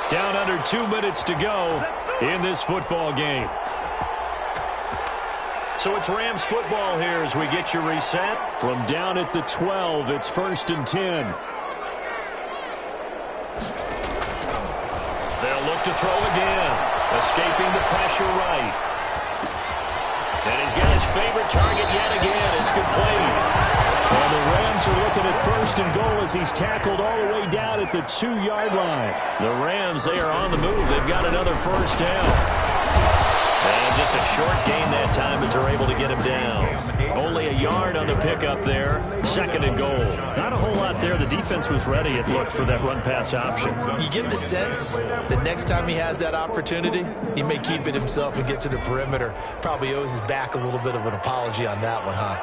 [SPEAKER 3] Down under 2 minutes to go in this football game. So it's Rams football here as we get you reset. From down at the 12, it's 1st and 10. They'll look to throw again. Escaping the pressure right. And he's got his favorite target yet again. It's complete. And the Rams are looking at 1st and goal as he's tackled all the way down at the 2-yard line. The Rams, they are on the move. They've got another 1st down. And just a short gain that time as they're able to get him down. Only a yard on the pickup there. 2nd and goal. Not a whole lot there. The defense was ready, it looked, for that run-pass option.
[SPEAKER 4] You get the sense that next time he has that opportunity, he may keep it himself and get to the perimeter. Probably owes his back a little bit of an apology on that one, huh?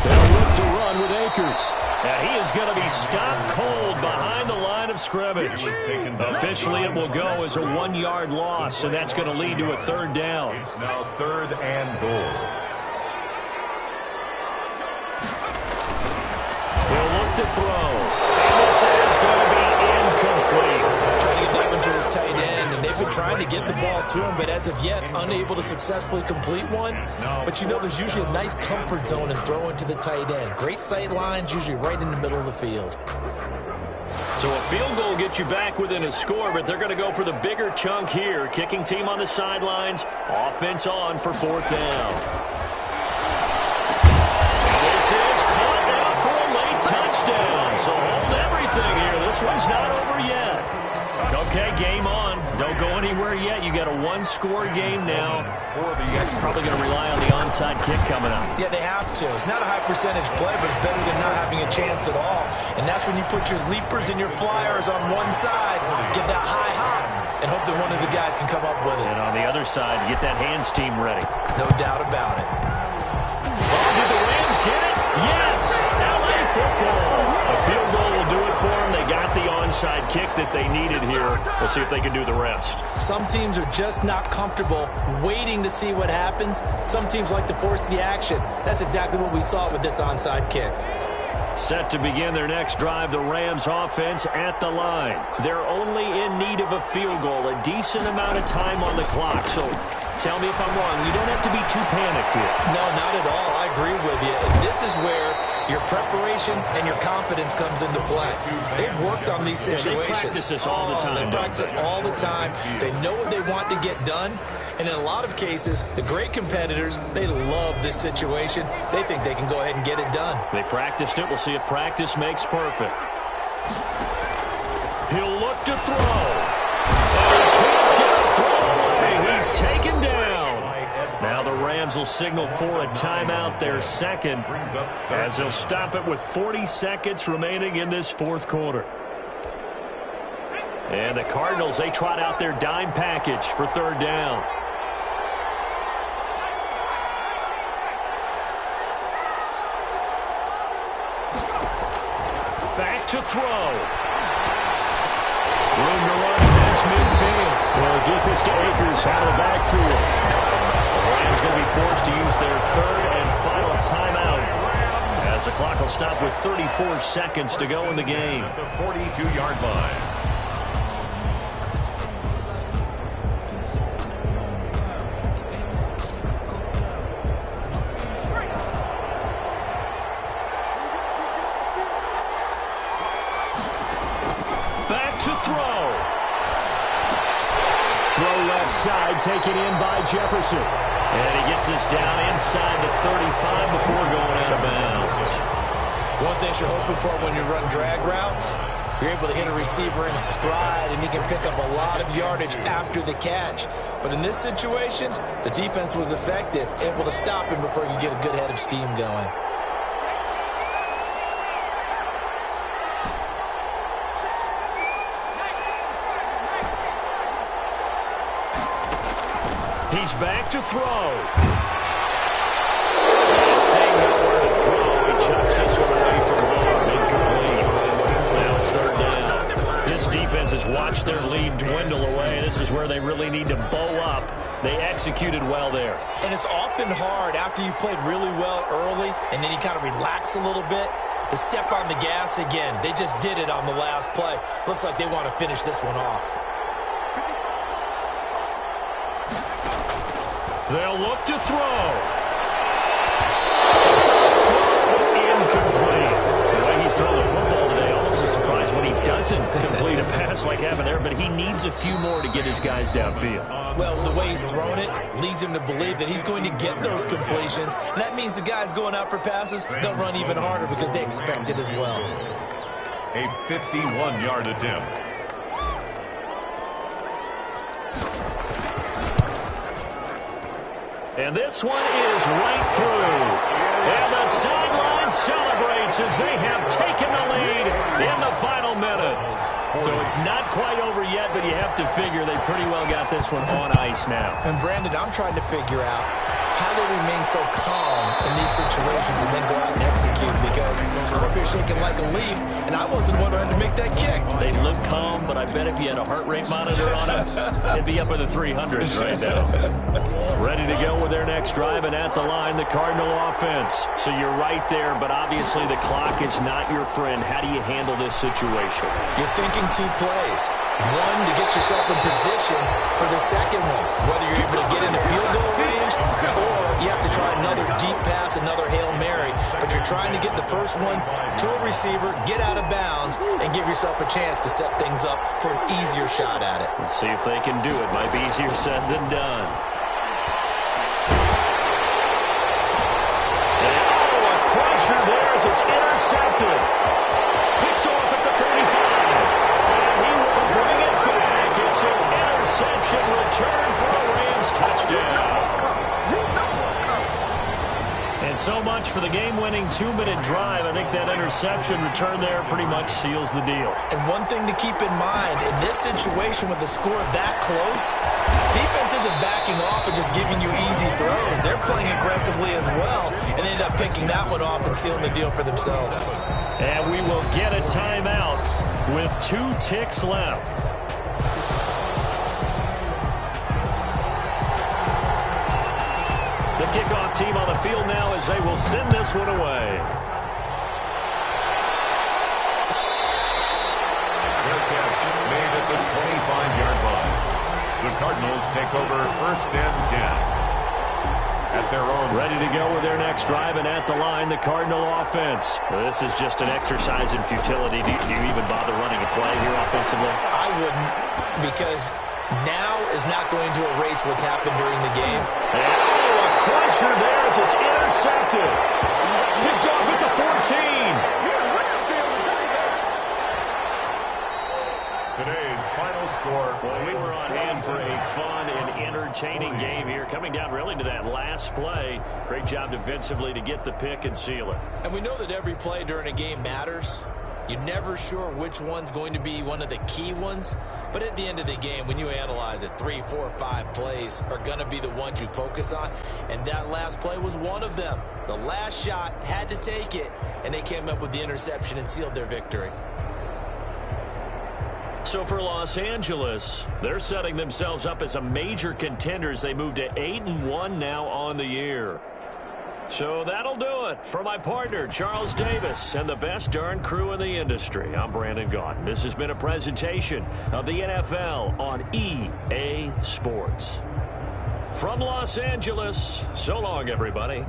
[SPEAKER 3] They'll look to run with Akers. And he is going to be stopped cold behind the line of scrimmage. Officially, it will go as a 1-yard loss, and that's going to lead to a 3rd down.
[SPEAKER 2] It's now 3rd and goal.
[SPEAKER 3] He'll look to throw. And this is going to be incomplete.
[SPEAKER 4] Trying to get that one to his tight end, and they've been trying to get the ball to him, but as of yet, unable to successfully complete one. But you know there's usually a nice comfort zone in throwing to the tight end. Great sight lines, usually right in the middle of the field.
[SPEAKER 1] So a field goal gets you back within a score, but they're going to go for the bigger chunk here. Kicking team on the sidelines. Offense on for 4th down. And this is caught now for a late touchdown. So hold everything here. This one's not over yet. Okay, game on. Don't go anywhere yet. You got a one-score game now. Probably going to rely on the onside kick coming up.
[SPEAKER 4] Yeah, they have to. It's not a high-percentage play, but it's better than not having a chance at all. And that's when you put your leapers and your flyers on one side, give that high hop, and hope that one of the guys can come up with it.
[SPEAKER 1] And on the other side, get that hands team ready.
[SPEAKER 4] No doubt about it.
[SPEAKER 1] Oh, did the Rams get it? Yes! LA football. A field goal will do it for them. They got the onside kick that they needed here. We'll see if they can do the rest.
[SPEAKER 4] Some teams are just not comfortable waiting to see what happens. Some teams like to force the action. That's exactly what we saw with this onside kick.
[SPEAKER 1] Set to begin their next drive, the Rams offense at the line. They're only in need of a field goal, a decent amount of time on the clock. So tell me if I'm wrong. You don't have to be too panicked here.
[SPEAKER 4] No, not at all. I agree with you. And this is where your preparation and your confidence comes into play. They've worked on these situations.
[SPEAKER 1] They practice this all the time.
[SPEAKER 4] They practice it all the time. They know what they want to get done. And in a lot of cases, the great competitors, they love this situation. They think they can go ahead and get it done.
[SPEAKER 1] They practiced it. We'll see if practice makes perfect. He'll look to throw. And he can't get a throw away. He's taken down. Now the Rams will signal for a timeout, their second, as they'll stop it with 40 seconds remaining in this 4th quarter. And the Cardinals, they trot out their dime package for 3rd down. Back to throw. Room to run in this midfield. Will get this to Akers out of the backfield. The Rams going to be forced to use their 3rd and final timeout, as the clock will stop with 34 seconds to go in the game.
[SPEAKER 2] At the 42-yard line.
[SPEAKER 1] Side taken in by Jefferson. And he gets us down inside the 35 before going out of bounds.
[SPEAKER 4] One thing you're hoping for when you run drag routes, you're able to hit a receiver in stride and he can pick up a lot of yardage after the catch. But in this situation, the defense was effective, able to stop him before he could get a good head of steam going.
[SPEAKER 1] He's back to throw. And seeing nowhere to throw, he chucks this one away from home. Incomplete. Now it's 3rd down. This defense has watched their lead dwindle away. This is where they really need to bow up. They executed well there.
[SPEAKER 4] And it's often hard after you've played really well early and then you kind of relax a little bit to step on the gas again. They just did it on the last play. Looks like they want to finish this one off.
[SPEAKER 1] They'll look to throw. Incomplete. The way he's thrown the football today, almost a surprise when he doesn't complete a pass like happened there, but he needs a few more to get his guys downfield.
[SPEAKER 4] Well, the way he's thrown it leads him to believe that he's going to get those completions. And that means the guys going out for passes, they'll run even harder because they expect it as well.
[SPEAKER 2] A 51-yard attempt.
[SPEAKER 1] And this one is right through. And the sideline celebrates as they have taken the lead in the final minute. So it's not quite over yet, but you have to figure they pretty well got this one on ice now.
[SPEAKER 4] And Brandon, I'm trying to figure out how they remain so calm in these situations and then go out and execute, because I'm up here shaking like a leaf, and I wasn't the one who had to make that kick.
[SPEAKER 1] They look calm, but I bet if you had a heart rate monitor on it, it'd be up in the 300s right now. Ready to go with their next drive, and at the line, the Cardinal offense. So you're right there, but obviously the clock is not your friend. How do you handle this situation?
[SPEAKER 4] You're thinking 2 plays. One, to get yourself in position for the second one, whether you're able to get into field goal range or you have to try another deep pass, another Hail Mary, but you're trying to get the first one to a receiver, get out of bounds, and give yourself a chance to set things up for an easier shot at it.
[SPEAKER 1] Let's see if they can do it. Might be easier said than done. And, a crusher there as it's intercepted. Picked off at the 35. And he will bring it back. It's an interception return for a Rams touchdown. And so much for the game-winning 2-minute drive. I think that interception return there pretty much seals the deal.
[SPEAKER 4] And one thing to keep in mind, in this situation with the score that close, defense isn't backing off and just giving you easy throws. They're playing aggressively as well, and they end up picking that one off and sealing the deal for themselves.
[SPEAKER 1] And we will get a timeout with 2 ticks left. The kickoff team on the field now as they will send this one away.
[SPEAKER 2] Their catch made at the 25-yard line. The Cardinals take over first and 10. At their own.
[SPEAKER 1] Ready to go with their next drive, and at the line, the Cardinal offense. Well, this is just an exercise in futility. Do you even bother running a play here offensively?
[SPEAKER 4] I wouldn't, because now is not going to erase what's happened during the game.
[SPEAKER 1] A crusher there as it's intercepted. Picked off at the 14.
[SPEAKER 2] Today's final score.
[SPEAKER 1] Well, we were on hand for a fun and entertaining game here. Coming down really to that last play. Great job defensively to get the pick and seal it.
[SPEAKER 4] And we know that every play during a game matters. You're never sure which one's going to be one of the key ones. But at the end of the game, when you analyze it, 3, 4, 5 plays are going to be the ones you focus on. And that last play was one of them. The last shot had to take it, and they came up with the interception and sealed their victory.
[SPEAKER 1] So for Los Angeles, they're setting themselves up as a major contender as they move to 8-1 now on the year. So that'll do it. For my partner, Charles Davis, and the best darn crew in the industry, I'm Brandon Gaudin. This has been a presentation of the NFL on EA Sports. From Los Angeles, so long, everybody.